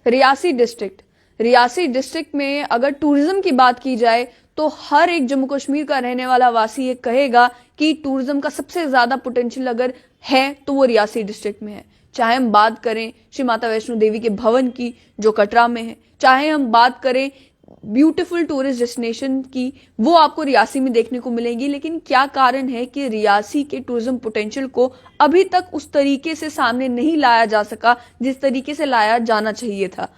Reasi district में अगर tourism की बात की जाए तो हर एक जम्मू कश्मीर का रहने वाला वासी ये कहेगा कि टूरिज्म का सबसे ज्यादा पोटेंशियल अगर है तो वो रियासी डिस्ट्रिक्ट में है। चाहे हम बात करें श्री माता वैष्णो देवी के भवन की जो कटरा में है, चाहे हम बात करें ब्यूटीफुल टूरिस्ट डेस्टिनेशन की, वो आपको रियासी में देखने को मिलेंगी। लेकिन क्या कारण है कि रियासी के टूरिज्म पोटेंशियल को अभी तक उस तरीके से सामने नहीं लाया जा सका जिस तरीके से लाया जाना चाहिए था।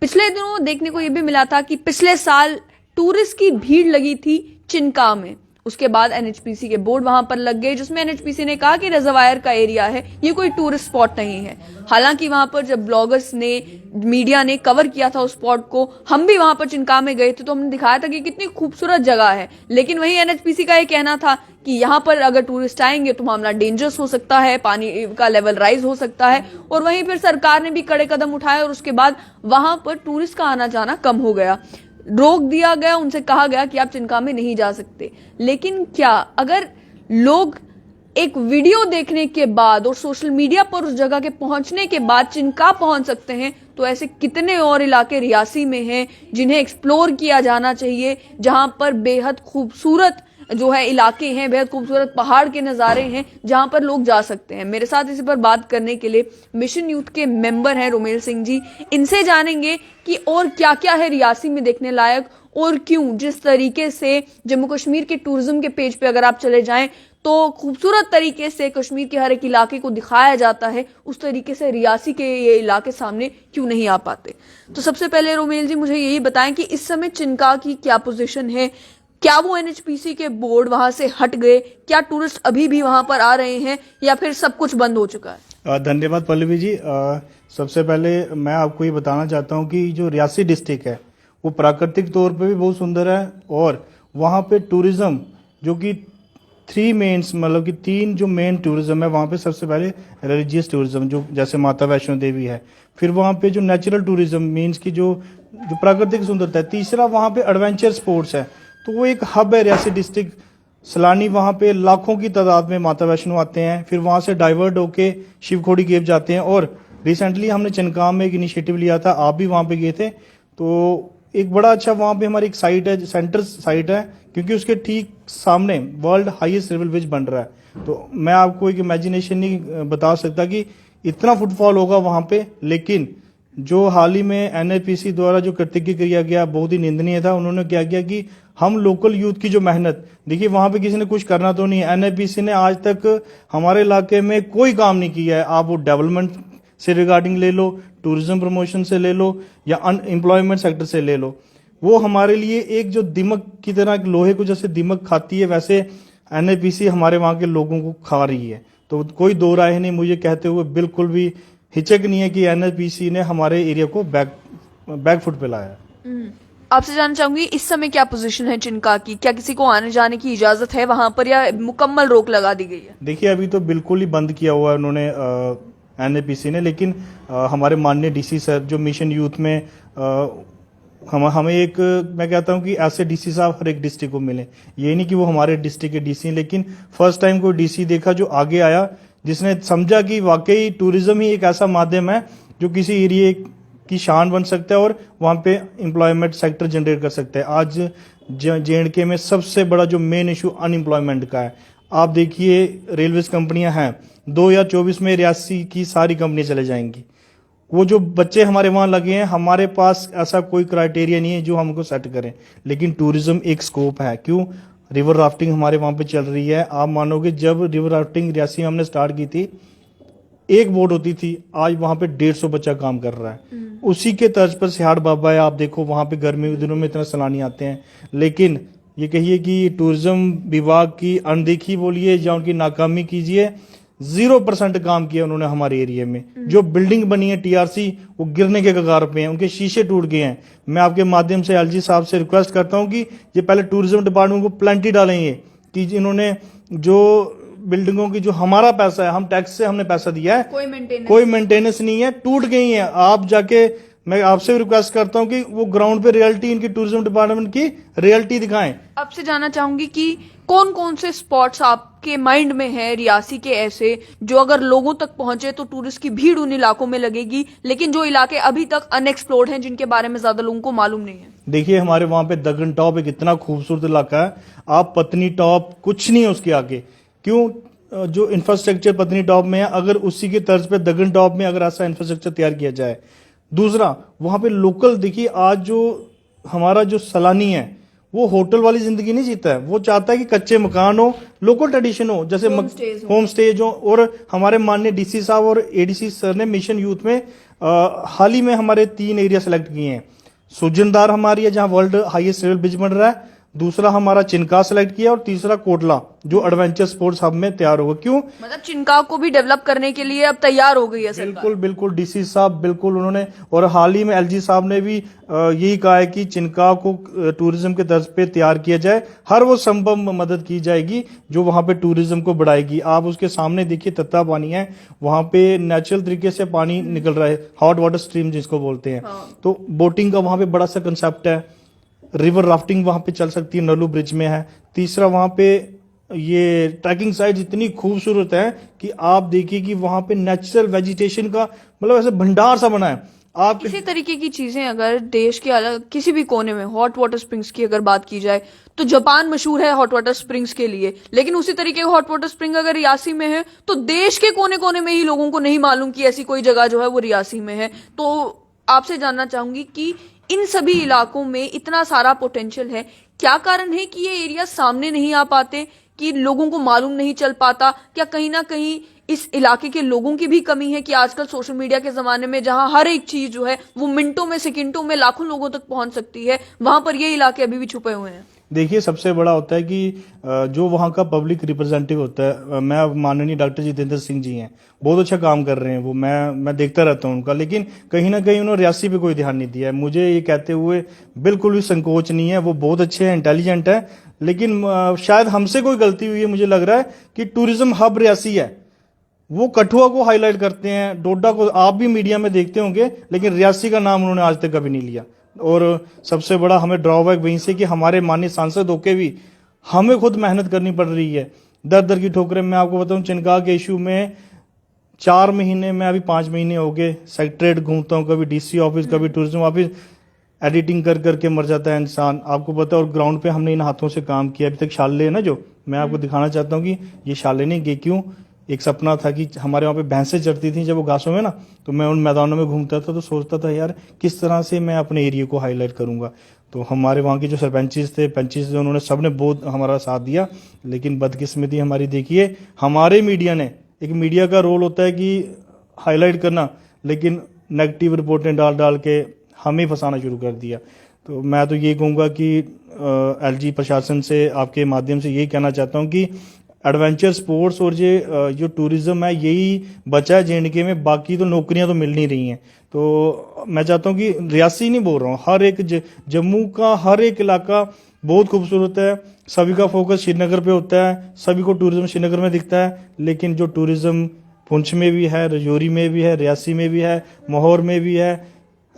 पिछले दिनों देखने को यह भी मिला था कि पिछले साल टूरिस्ट की भीड़ लगी थी चिनका में, उसके बाद एनएचपीसी के बोर्ड वहां पर लग गए, जिसमें एनएचपीसी ने कहा कि रिजर्वायर का एरिया है, ये कोई टूरिस्ट स्पॉट नहीं है। हालांकि वहां पर जब ब्लॉगर्स ने, मीडिया ने कवर किया था उस स्पॉट को, हम भी वहां पर चिनका में गए थे तो हमने दिखाया था कि कितनी खूबसूरत जगह है। लेकिन वहीं एनएचपीसी का ये कहना था कि यहां पर अगर टूरिस्ट आएंगे तो मामला डेंजरस हो सकता है, पानी का लेवल राइज हो सकता है। और वहीं फिर सरकार ने भी कड़े कदम उठाए और उसके बाद वहां पर टूरिस्ट का आना जाना कम हो गया, रोक दिया गया, उनसे कहा गया कि आप चिनका में नहीं जा सकते। लेकिन क्या अगर लोग एक वीडियो देखने के बाद और सोशल मीडिया पर उस जगह के पहुंचने के बाद चिनका पहुंच सकते हैं, तो ऐसे कितने और इलाके रियासी में हैं जिन्हें एक्सप्लोर किया जाना चाहिए, जहां पर बेहद खूबसूरत जो है इलाके हैं, बेहद खूबसूरत पहाड़ के नजारे हैं, जहां पर लोग जा सकते हैं। मेरे साथ इसी पर बात करने के लिए मिशन यूथ के मेंबर हैं रोमेल सिंह जी। इनसे जानेंगे कि और क्या क्या है रियासी में देखने लायक और क्यों जिस तरीके से जम्मू कश्मीर के टूरिज्म के पेज पे अगर आप चले जाएं तो खूबसूरत तरीके से कश्मीर के हर एक इलाके को दिखाया जाता है, उस तरीके से रियासी के ये इलाके सामने क्यों नहीं आ पाते। तो सबसे पहले रोमेल जी मुझे यही बताएं कि इस समय चिनका की क्या पोजीशन है, क्या वो एनएचपीसी के बोर्ड वहां से हट गए, क्या टूरिस्ट अभी भी वहां पर आ रहे हैं या फिर सब कुछ बंद हो चुका है? धन्यवाद पल्लवी जी। सबसे पहले मैं आपको ये बताना चाहता हूँ कि जो रियासी डिस्ट्रिक्ट है वो प्राकृतिक तौर पे भी बहुत सुंदर है और वहाँ पे टूरिज्म जो कि मतलब कि 3 जो मेन टूरिज्म है वहाँ पे, सबसे पहले रिलीजियस टूरिज्म जो जैसे माता वैष्णो देवी है, फिर वहाँ पे जो नेचुरल टूरिज्म मीन्स की जो प्राकृतिक सुंदरता है, तीसरा वहाँ पे एडवेंचर स्पोर्ट्स है। तो वो एक हब है रियासी डिस्ट्रिक्ट। सैलानी वहाँ पे लाखों की तादाद में माता वैष्णो आते हैं, फिर वहाँ से डाइवर्ट होके शिवखोड़ी केव जाते हैं। और रिसेंटली हमने चिनकाम में एक इनिशिएटिव लिया था, आप भी वहाँ पे गए थे, तो एक बड़ा अच्छा वहाँ पे हमारी एक साइट है, सेंटर साइट है, क्योंकि उसके ठीक सामने वर्ल्ड हाईएस्ट रिवर ब्रिज बन रहा है। तो मैं आपको एक इमेजिनेशन नहीं बता सकता कि इतना फुटफॉल होगा वहाँ पे। लेकिन जो हाल ही में एनएचपीसी द्वारा जो कृतज्ञ किया गया बहुत ही निंदनीय था। उन्होंने क्या किया कि हम लोकल यूथ की जो मेहनत, देखिए वहां पे किसी ने कुछ करना तो नहीं है, एनएचपीसी ने आज तक हमारे इलाके में कोई काम नहीं किया है। आप वो डेवलपमेंट से रिगार्डिंग ले लो, टूरिज्म प्रमोशन से ले लो या अनएम्प्लॉयमेंट सेक्टर से ले लो, वो हमारे लिए एक जो दिमक की तरह, लोहे को जैसे दिमक खाती है वैसे एनएचपीसी हमारे वहां के लोगों को खा रही है। तो कोई दो राय नहीं, मुझे कहते हुए बिल्कुल भी हिचक नहीं है कि एनएचपीसी ने हमारे एरिया को बैक फुट पे लाया। आपसे जानना चाहूंगी इस समय क्या पोजीशन है चिनका की, क्या किसी को आने जाने की इजाजत है वहां पर या मुकम्मल रोक लगा दी गई है? देखिए अभी तो बिल्कुल ही बंद किया हुआ है उन्होंने एनएचपीसी ने, लेकिन हमारे माननीय डीसी सर जो मिशन यूथ में हमें एक, मैं कहता हूं कि ऐसे डीसी साहब हर एक डिस्ट्रिक्ट को मिले। ये नहीं कि वो हमारे डिस्ट्रिक्ट के डीसी हैं, लेकिन फर्स्ट टाइम कोई डीसी देखा जो आगे आया, जिसने समझा कि वाकई टूरिज्म ही एक ऐसा माध्यम है जो किसी एरिया की शान बन सकता है और वहां पे एम्प्लॉयमेंट सेक्टर जनरेट कर सकता है। आज जेएंडके में सबसे बड़ा जो मेन इशू अनएम्प्लॉयमेंट का है। आप देखिए रेलवे कंपनियां हैं, 2024 में रियासी की सारी कंपनियां चले जाएंगी। वो जो बच्चे हमारे वहां लगे हैं, हमारे पास ऐसा कोई क्राइटेरिया नहीं है जो हमको सेट करें, लेकिन टूरिज्म एक स्कोप है। क्यों? रिवर राफ्टिंग हमारे वहां पे चल रही है। आप मानोगे जब रिवर राफ्टिंग रियासी में हमने स्टार्ट की थी, एक बोट होती थी, आज वहां पे 150 बच्चा काम कर रहा है। उसी के तर्ज पर सिहाड़ बाबा है, आप देखो वहां पे गर्मी के दिनों में इतना सैलानी आते हैं। लेकिन ये कहिए कि टूरिज्म विभाग की अनदेखी बोलिए या उनकी नाकामी कीजिए, 0% काम किया उन्होंने हमारे एरिया में। जो बिल्डिंग बनी है टीआरसी, वो गिरने के कगार पे हैं, उनके शीशे टूट गए हैं। मैं आपके माध्यम से एलजी साहब से रिक्वेस्ट करता हूं कि ये पहले टूरिज्म डिपार्टमेंट को प्लेंटी डालेंगे कि इन्होंने जो बिल्डिंगों की जो हमारा पैसा है, हम टैक्स से हमने पैसा दिया है, कोई मेंटेनेंस नहीं है, टूट गई है। आप जाके, मैं आपसे रिक्वेस्ट करता हूं कि वो ग्राउंड पे रियलिटी इनकी टूरिज्म डिपार्टमेंट की रियलिटी दिखाएं। आपसे जानना चाहूंगी कि कौन कौन से स्पॉट्स आप आपके माइंड में है रियासी के ऐसे जो अगर लोगों तक पहुंचे तो टूरिस्ट की भीड़ उन इलाकों में लगेगी, लेकिन जो इलाके अभी तक अनएक्सप्लोर्ड हैं, जिनके बारे में ज्यादा लोगों को मालूम नहीं है? देखिए, हमारे वहां पे दगन टॉप एक इतना खूबसूरत इलाका है, आप पत्नी टॉप कुछ नहीं है उसके आगे। क्यों? जो इंफ्रास्ट्रक्चर पत्नी टॉप में है, अगर उसी के तर्ज पे दगन टॉप में अगर ऐसा इंफ्रास्ट्रक्चर तैयार किया जाए। दूसरा, वहां पे लोकल, देखिए आज जो हमारा जो सैलानी है वो होटल वाली जिंदगी नहीं जीता है, वो चाहता है कि कच्चे मकान हो, लोकल ट्रेडिशन हो, जैसे होम स्टेज हो। और हमारे माननीय डीसी साहब और एडीसी सर ने मिशन यूथ में हाल ही में हमारे 3 एरिया सेलेक्ट किए हैं। सुजनदार हमारी है जहां वर्ल्ड हाईएस्ट रेल ब्रिज बन रहा है, दूसरा हमारा चिनका सेलेक्ट किया और तीसरा कोटला जो एडवेंचर स्पोर्ट्स हब में तैयार होगा। क्यों? मतलब चिनका को भी डेवलप करने के लिए अब तैयार हो गई है सरकार। बिल्कुल बिल्कुल, डीसी साहब बिल्कुल उन्होंने, और हाल ही में एलजी साहब ने भी यही कहा है कि चिनका को टूरिज्म के तर्ज पे तैयार किया जाए, हर वो संभव मदद की जाएगी जो वहां पे टूरिज्म को बढ़ाएगी। आप उसके सामने देखिए, तत्ता पानी है, वहां पे नेचुरल तरीके से पानी निकल रहा है, हॉट वाटर स्ट्रीम जिसको बोलते हैं। तो बोटिंग का वहां पे बड़ा सा कंसेप्ट है, रिवर राफ्टिंग वहां पे चल सकती है, नलू ब्रिज में है। तीसरा, वहां पे ये ट्रैकिंग साइट इतनी खूबसूरत है कि आप देखिए कि वहां पे नेचुरल वेजिटेशन का मतलब ऐसे भंडार सा बना है। आप इसी तरीके की चीजें अगर देश के अलग किसी भी कोने में, हॉट वाटर स्प्रिंग्स की अगर बात की जाए तो जापान मशहूर है हॉट वाटर स्प्रिंग्स के लिए, लेकिन उसी तरीके का हॉट वाटर स्प्रिंग अगर रियासी में है तो देश के कोने कोने में ही लोगों को नहीं मालूम कि ऐसी कोई जगह जो है वो रियासी में है। तो आपसे जानना चाहूंगी कि इन सभी इलाकों में इतना सारा पोटेंशियल है, क्या कारण है कि ये एरिया सामने नहीं आ पाते, कि लोगों को मालूम नहीं चल पाता? क्या कहीं ना कहीं इस इलाके के लोगों की भी कमी है कि आजकल सोशल मीडिया के जमाने में जहां हर एक चीज जो है वो मिनटों में, सेकंडों में, लाखों लोगों तक पहुंच सकती है, वहां पर ये इलाके अभी भी छुपे हुए हैं? देखिए, सबसे बड़ा होता है कि जो वहाँ का पब्लिक रिप्रेजेंटेटिव होता है, मैं माननीय डॉक्टर जितेंद्र सिंह जी हैं, बहुत अच्छा काम कर रहे हैं वो, मैं देखता रहता हूँ उनका, लेकिन कहीं ना कहीं उन्होंने रियासी पे कोई ध्यान नहीं दिया है। मुझे ये कहते हुए बिल्कुल भी संकोच नहीं है, वो बहुत अच्छे हैं, इंटेलिजेंट है, लेकिन शायद हमसे कोई गलती हुई है। मुझे लग रहा है कि टूरिज्म हब रियासी है, वो कठुआ को हाईलाइट करते हैं, डोडा को आप भी मीडिया में देखते होंगे, लेकिन रियासी का नाम उन्होंने आज तक कभी नहीं लिया। और सबसे बड़ा हमें ड्रॉबैक वहीं से कि हमारे माननीय सांसद होके भी हमें खुद मेहनत करनी पड़ रही है, दर दर की ठोकरें। मैं आपको बताऊं, चिनका के इशू में 4 महीने में, अभी 5 महीने हो गए, सेक्रेटरेट घूमता हूं, कभी डीसी ऑफिस, कभी टूरिज्म ऑफिस, एडिटिंग कर करके मर जाता है इंसान, आपको पता है। और ग्राउंड पे हमने इन हाथों से काम किया। अभी तक शाले है ना, जो मैं आपको दिखाना चाहता हूँ कि ये शाले नहीं गए। क्यों? एक सपना था कि हमारे वहाँ पे भैंसें चरती थी जब वो घासों में ना, तो मैं उन मैदानों में घूमता था, तो सोचता था यार किस तरह से मैं अपने एरिया को हाईलाइट करूंगा। तो हमारे वहाँ के जो सरपंचेस थे, पंचेस थे, उन्होंने सबने बहुत हमारा साथ दिया। लेकिन बदकिस्मती हमारी देखिए, हमारे मीडिया ने, एक मीडिया का रोल होता है कि हाईलाइट करना, लेकिन नेगेटिव रिपोर्टें डाल डाल के हमें फंसाना शुरू कर दिया। तो मैं तो ये कहूँगा कि एलजी प्रशासन से आपके माध्यम से यही कहना चाहता हूँ कि एडवेंचर स्पोर्ट्स और ये जो टूरिज्म है, यही बचा है जेएंडके में, बाकी तो नौकरियां तो मिल नहीं रही हैं। तो मैं चाहता हूं कि रियासी नहीं बोल रहा हूं, हर एक जम्मू का हर एक इलाका बहुत खूबसूरत है, सभी का फोकस श्रीनगर पे होता है, सभी को टूरिज्म श्रीनगर में दिखता है, लेकिन जो टूरिज्म पुंछ में भी है, रजौरी में भी है, रियासी में भी है, माहौर में भी है,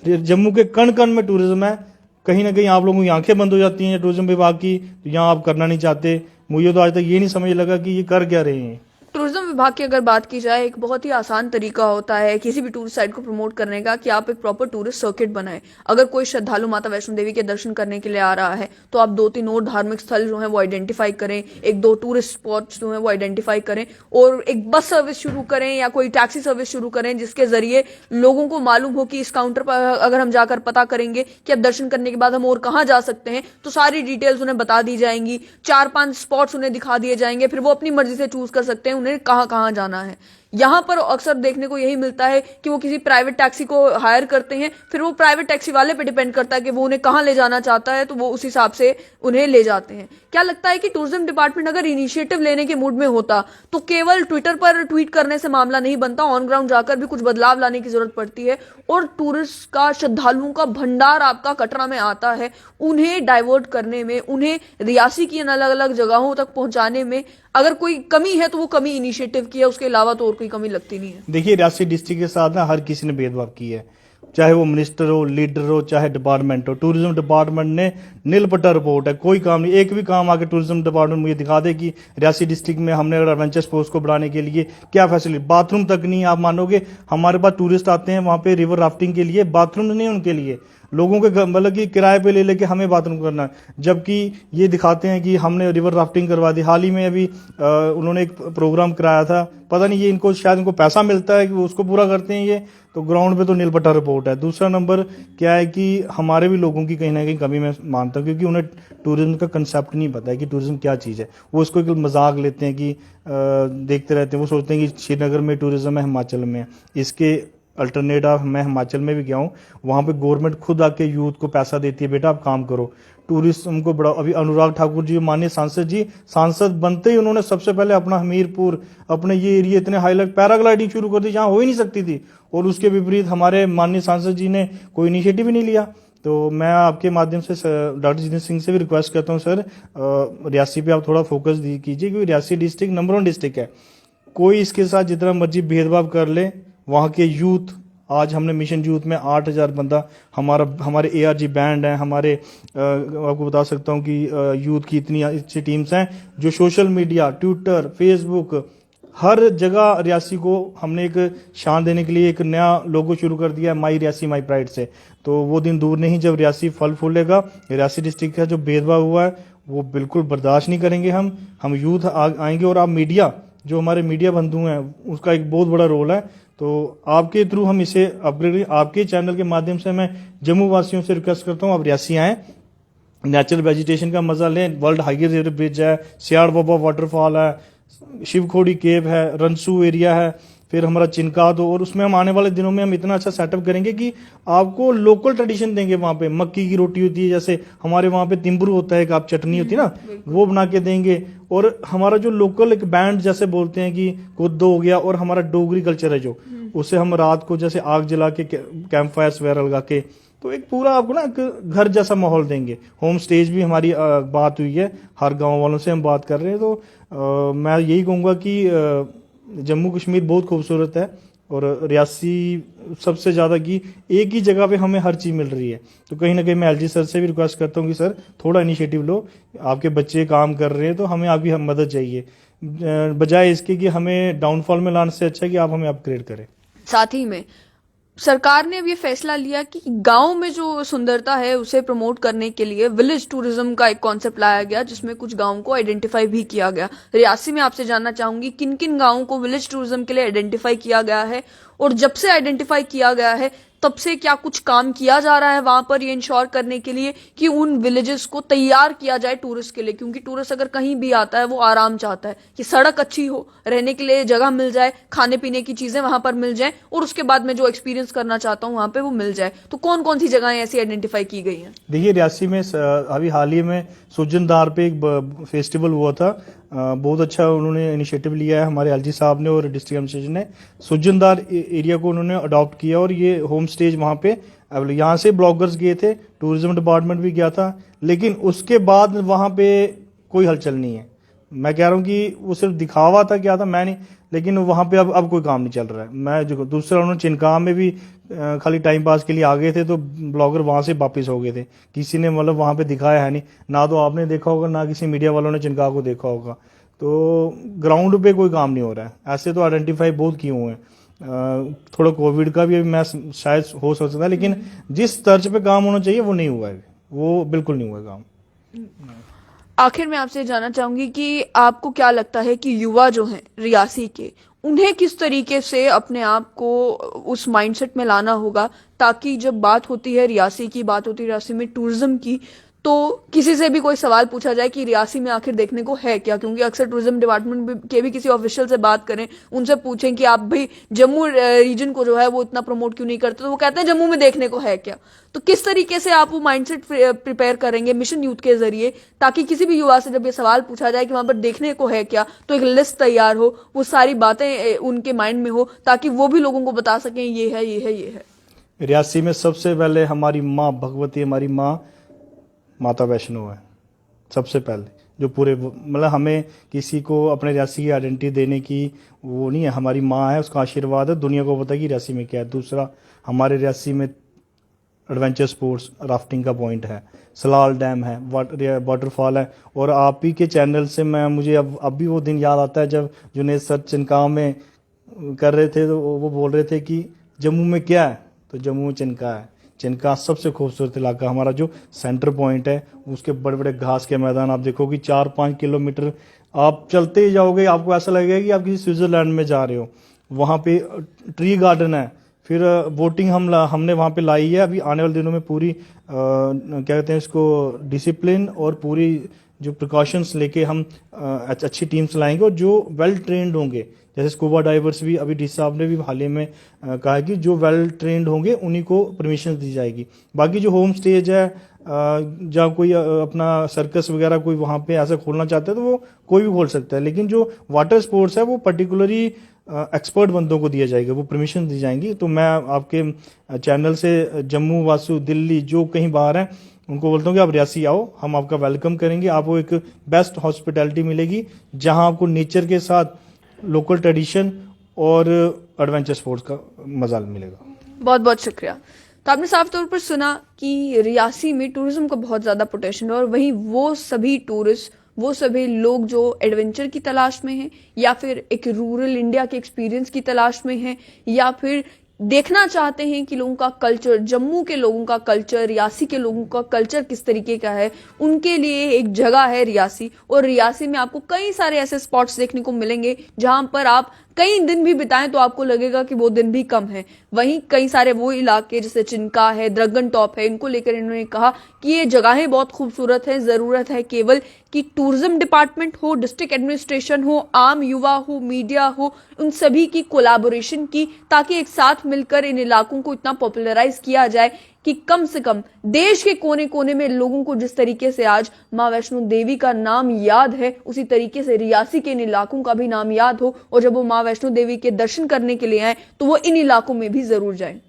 जम्मू के कण कण में टूरिज्म है। कहीं ना कहीं आप लोगों की आंखें बंद हो जाती हैं टूरिज्म विभाग की, तो यहाँ आप करना नहीं चाहते। मुझे तो आज तक ये नहीं समझ लगा कि ये कर क्या रहे हैं। टूरिज्म विभाग की अगर बात की जाए, एक बहुत ही आसान तरीका होता है किसी भी टूरिस्ट साइट को प्रमोट करने का कि आप एक प्रॉपर टूरिस्ट सर्किट बनाएं। अगर कोई श्रद्धालु माता वैष्णो देवी के दर्शन करने के लिए आ रहा है तो आप 2-3 और धार्मिक स्थल जो है वो आइडेंटिफाई करें, 1-2 टूरिस्ट स्पॉट्स जो है वो आइडेंटिफाई करें, और एक बस सर्विस शुरू करें या कोई टैक्सी सर्विस शुरू करें, जिसके जरिए लोगों को मालूम हो कि इस काउंटर पर अगर हम जाकर पता करेंगे कि अब दर्शन करने के बाद हम और कहाँ जा सकते हैं, तो सारी डिटेल्स उन्हें बता दी जाएंगी, 4-5 स्पॉट्स उन्हें दिखा दिए जाएंगे, फिर वो अपनी मर्जी से चूज कर सकते हैं उन्हें कहाँ कहाँ जाना है। यहां पर अक्सर देखने को यही मिलता है कि वो किसी प्राइवेट टैक्सी को हायर करते हैं, फिर वो प्राइवेट टैक्सी वाले पे डिपेंड करता है कि वो उन्हें कहां ले जाना चाहता है, तो वो उस हिसाब से उन्हें ले जाते हैं। क्या लगता है कि टूरिज्म डिपार्टमेंट अगर इनिशिएटिव लेने के मूड में होता तो केवल ट्विटर पर ट्वीट करने से मामला नहीं बनता, ऑन ग्राउंड जाकर भी कुछ बदलाव लाने की जरूरत पड़ती है, और टूरिस्ट का, श्रद्धालुओं का भंडार आपका कटरा में आता है, उन्हें डाइवर्ट करने में, उन्हें रियासी की अलग अलग जगहों तक पहुंचाने में अगर कोई कमी है तो वो कमी इनिशिएटिव की है, उसके अलावा तो और कोई कमी लगती नहीं है। देखिए, रियासी डिस्ट्रिक्ट के साथ ना हर किसी ने भेदभाव किया है, चाहे वो मिनिस्टर हो, लीडर हो, चाहे डिपार्टमेंट हो, टूरिज्म डिपार्टमेंट ने नील पट्टा रिपोर्ट है, कोई काम नहीं, एक भी काम आके टूरिज्म डिपार्टमेंट मुझे दिखा दे कि रियासी डिस्ट्रिक्ट में हमने अगर एडवेंचर स्पोर्ट्स को बढ़ाने के लिए क्या फैसिलिटी, बाथरूम तक नहीं। आप मानोगे हमारे पास टूरिस्ट आते हैं वहां पे रिवर राफ्टिंग के लिए, बाथरूम नहीं है उनके लिए, लोगों के मतलब कि किराए पे ले लेके हमें बाथरूम करना है, जबकि ये दिखाते हैं कि हमने रिवर राफ्टिंग करवा दी। हाल ही में अभी उन्होंने एक प्रोग्राम कराया था, पता नहीं ये इनको शायद इनको पैसा मिलता है कि वो उसको पूरा करते हैं ये, तो ग्राउंड पे तो नील पट्टा रिपोर्ट है। दूसरा नंबर क्या है कि हमारे भी लोगों की कहीं ना कहीं कमी मैं मानता हूँ, क्योंकि उन्हें टूरिज्म का कंसेप्ट नहीं पता है कि टूरिज्म क्या चीज़ है। वो इसको एक मजाक लेते हैं कि देखते रहते हैं, वो सोचते हैं कि श्रीनगर में टूरिज्म है, हिमाचल में है। इसके अल्टरनेटिव मैं हिमाचल में भी गया हूँ, वहां पे गवर्नमेंट खुद आके यूथ को पैसा देती है, बेटा आप काम करो, टूरिज्म को बढ़ाओ। अभी अनुराग ठाकुर जी माननीय सांसद जी, सांसद बनते ही उन्होंने सबसे पहले अपना हमीरपुर, अपने ये एरिया इतने हाईलाइट पैराग्लाइडिंग शुरू कर दी जहां हो ही नहीं सकती थी, और उसके विपरीत हमारे माननीय सांसद जी ने कोई इनिशिएटिव ही नहीं लिया। तो मैं आपके माध्यम से डॉक्टर जितेंद्र सिंह से भी रिक्वेस्ट करता हूँ, सर रियासी पे आप थोड़ा फोकस कीजिए, क्योंकि रियासी डिस्ट्रिक्ट नंबर 1 डिस्ट्रिक्ट है। कोई इसके साथ जितना मर्जी भेदभाव कर ले, वहाँ के यूथ, आज हमने मिशन यूथ में 8,000 बंदा, हमारे ARG बैंड है, हमारे आपको बता सकता हूँ कि यूथ की इतनी अच्छी टीम्स हैं जो सोशल मीडिया, ट्विटर, फेसबुक, हर जगह रियासी को हमने एक शान देने के लिए एक नया लोगो शुरू कर दिया है, माई रियासी माई प्राइड से। तो वो दिन दूर नहीं जब रियासी फल फूलेगा। रियासी डिस्ट्रिक्ट का जो भेदभाव हुआ है वो बिल्कुल बर्दाश्त नहीं करेंगे हम यूथ आएंगे, और आप मीडिया, जो हमारे मीडिया बंधु हैं, उसका एक बहुत बड़ा रोल है। तो आपके थ्रू हम इसे अपग्रेड, आपके चैनल के माध्यम से मैं जम्मू वासियों से रिक्वेस्ट करता हूँ, आप रियासी आएँ, नेचुरल वेजिटेशन का मजा लें। वर्ल्ड हाईएस्ट रिवर ब्रिज है, सियाड़ बाबा वाटरफॉल है, शिवखोड़ी केव है, रनसू एरिया है, फिर हमारा चिनकाद हो, और उसमें हम आने वाले दिनों में हम इतना अच्छा सेटअप करेंगे कि आपको लोकल ट्रेडिशन देंगे। वहां पे मक्की की रोटी होती है, जैसे हमारे वहां पे तिम्बरू होता है, एक आप चटनी होती है ना, वो बना के देंगे। और हमारा जो लोकल एक बैंड जैसे बोलते हैं कि कुद्दो हो गया, और हमारा डोगरी कल्चर है जो, उसे हम रात को जैसे आग जला के कैंप फायर्स वगैरह लगा के, तो एक पूरा आपको ना एक घर जैसा माहौल देंगे। होम स्टेज भी हमारी बात हुई है, हर गांव वालों से हम बात कर रहे हैं। तो मैं यही कहूँगा कि जम्मू कश्मीर बहुत खूबसूरत है, और रियासी सबसे ज़्यादा की एक ही जगह पे हमें हर चीज़ मिल रही है। तो कहीं ना कहीं मैं LG सर से भी रिक्वेस्ट करता हूँ कि सर थोड़ा इनिशिएटिव लो, आपके बच्चे काम कर रहे हैं तो हमें आपकी मदद चाहिए, बजाय इसके कि हमें डाउनफॉल में लाने से अच्छा कि आप हमें अपग्रेड करें। साथ ही में सरकार ने अब ये फैसला लिया कि गांव में जो सुंदरता है उसे प्रमोट करने के लिए विलेज टूरिज्म का एक कॉन्सेप्ट लाया गया, जिसमें कुछ गांवों को आइडेंटिफाई भी किया गया। रियासी में आपसे जानना चाहूंगी किन किन गांवों को विलेज टूरिज्म के लिए आइडेंटिफाई किया गया है, और जब से आइडेंटिफाई किया गया है तब से क्या कुछ काम किया जा रहा है वहां पर ये इंश्योर करने के लिए कि उन विलेजेस को तैयार किया जाए टूरिस्ट के लिए। क्योंकि टूरिस्ट अगर कहीं भी आता है वो आराम चाहता है कि सड़क अच्छी हो, रहने के लिए जगह मिल जाए, खाने पीने की चीजें वहां पर मिल जाए, और उसके बाद में जो एक्सपीरियंस करना चाहता हूं वहां पे वो मिल जाए। तो कौन कौन सी जगहें ऐसी आइडेंटिफाई की गई हैं? देखिए, रियासी में अभी हाल ही में सुजनदार पे एक फेस्टिवल हुआ था, बहुत अच्छा उन्होंने इनिशिएटिव लिया है हमारे LG साहब ने और डिस्ट्रिक्ट एडमिनिस्ट्रेशन ने। सुजनदार एरिया को उन्होंने अडॉप्ट किया, और ये होम स्टेज वहाँ पे, यहाँ से ब्लॉगर्स गए थे, टूरिज्म डिपार्टमेंट भी गया था, लेकिन उसके बाद वहाँ पे कोई हलचल नहीं है। मैं कह रहा हूँ कि वो सिर्फ दिखावा था, क्या था मैं नहीं, लेकिन वहाँ पे अब कोई काम नहीं चल रहा है। मैं जो दूसरा, उन्होंने चिनकाम में भी खाली टाइम पास के लिए आ गए थे, तो ब्लॉगर वहां से वापस हो गए थे, किसी ने मतलब वहां पे दिखाया है नहीं, ना तो आपने देखा होगा ना किसी मीडिया वालों ने चिनका को देखा होगा। तो ग्राउंड पे कोई काम नहीं हो रहा है। ऐसे तो आइडेंटिफाई बहुत किए हुए हैं, थोड़ा कोविड का भी मैं शायद हो सकता है, लेकिन जिस तर्ज पे काम होना चाहिए वो नहीं हुआ है, वो बिल्कुल नहीं हुआ है काम। आखिर में आपसे जानना चाहूंगी कि आपको क्या लगता है कि युवा जो हैं रियासी के, उन्हें किस तरीके से अपने आप को उस माइंडसेट में लाना होगा, ताकि जब बात होती है रियासी की, बात होती है रियासी में टूरिज्म की, तो किसी से भी कोई सवाल पूछा जाए कि रियासी में आखिर देखने को है क्या? क्योंकि अक्सर टूरिज्म डिपार्टमेंट के भी किसी ऑफिशियल से बात करें, उनसे पूछें कि आप भी जम्मू रीजन को जो है वो इतना प्रमोट क्यों नहीं करते, तो वो कहते हैं जम्मू में देखने को है क्या। तो किस तरीके से आप वो माइंडसेट प्रिपेयर करेंगे मिशन यूथ के जरिए, ताकि किसी भी युवा से जब ये सवाल पूछा जाए कि वहां पर देखने को है क्या, तो एक लिस्ट तैयार हो, वो सारी बातें उनके माइंड में हो, ताकि वो भी लोगों को बता सकें ये है ये है ये है। रियासी में सबसे पहले हमारी माँ भगवती, हमारी माँ माता वैष्णो है सबसे पहले, जो पूरे मतलब हमें किसी को अपने रियासी की आइडेंटिटी देने की वो नहीं है, हमारी माँ है, उसका आशीर्वाद है, दुनिया को पता है कि रियासी में क्या है। दूसरा, हमारे रियासी में एडवेंचर स्पोर्ट्स राफ्टिंग का पॉइंट है, सलाल डैम है, वाटरफॉल है। और आप ही के चैनल से मुझे अब भी वो दिन याद आता है जब जुनेद सर चिनका में कर रहे थे, तो वो बोल रहे थे कि जम्मू में क्या है, तो जम्मू में चिनका है। चिनका सबसे खूबसूरत इलाका, हमारा जो सेंटर पॉइंट है, उसके बड़े बड़े घास के मैदान आप देखोगे 4-5 किलोमीटर आप चलते ही जाओगे, आपको ऐसा लगेगा कि आप किसी स्विट्जरलैंड में जा रहे हो। वहाँ पे ट्री गार्डन है, फिर बोटिंग हमने वहाँ पे लाई है। अभी आने वाले दिनों में पूरी क्या कहते हैं इसको, डिसिप्लिन और पूरी जो प्रिकॉशंस लेके हम अच्छी टीम्स लाएंगे और जो वेल ट्रेंड होंगे। जैसे स्कूबा डाइवर्स भी अभी डीसी साहब ने भी हाल ही में कहा है कि जो वेल ट्रेंड होंगे उन्हीं को परमिशन दी जाएगी। बाकी जो होम स्टेज है, जहाँ कोई अपना सर्कस वगैरह कोई वहाँ पे ऐसा खोलना चाहता है तो वो कोई भी खोल सकता है, लेकिन जो वाटर स्पोर्ट्स है वो पर्टिकुलरली एक्सपर्ट बंदों को दिया जाएगा, वो परमिशन दी जाएंगी। तो मैं आपके चैनल से जम्मू, वासु, दिल्ली जो कहीं बाहर हैं उनको बोलता हूँ कि आप रियासी आओ, हम आपका वेलकम करेंगे। आपको एक बेस्ट हॉस्पिटैलिटी मिलेगी जहां आपको नेचर के साथ लोकल ट्रेडिशन और एडवेंचर स्पोर्ट्स का मजा मिलेगा। बहुत बहुत शुक्रिया। तो आपने साफ तौर पर सुना कि रियासी में टूरिज्म का बहुत ज्यादा पोटेंशियल है और वहीं वो सभी टूरिस्ट, वो सभी लोग जो एडवेंचर की तलाश में हैं या फिर एक रूरल इंडिया के एक्सपीरियंस की तलाश में हैं या फिर देखना चाहते हैं कि लोगों का कल्चर, जम्मू के लोगों का कल्चर, रियासी के लोगों का कल्चर किस तरीके का है, उनके लिए एक जगह है रियासी। और रियासी में आपको कई सारे ऐसे स्पॉट्स देखने को मिलेंगे जहां पर आप कई दिन भी बिताएं तो आपको लगेगा कि वो दिन भी कम है। वहीं कई सारे वो इलाके जैसे चिनका है, द्रगन टॉप है, इनको लेकर इन्होंने कहा कि ये जगहें बहुत खूबसूरत है, जरूरत है केवल कि टूरिज्म डिपार्टमेंट हो, डिस्ट्रिक्ट एडमिनिस्ट्रेशन हो, आम युवा हो, मीडिया हो, उन सभी की कोलैबोरेशन की, ताकि एक साथ मिलकर इन इलाकों को इतना पॉपुलराइज किया जाए कि कम से कम देश के कोने कोने में लोगों को जिस तरीके से आज मां वैष्णो देवी का नाम याद है, उसी तरीके से रियासी के इन इलाकों का भी नाम याद हो। और जब वो मां वैष्णो देवी के दर्शन करने के लिए आए तो वो इन इलाकों में भी जरूर जाएं।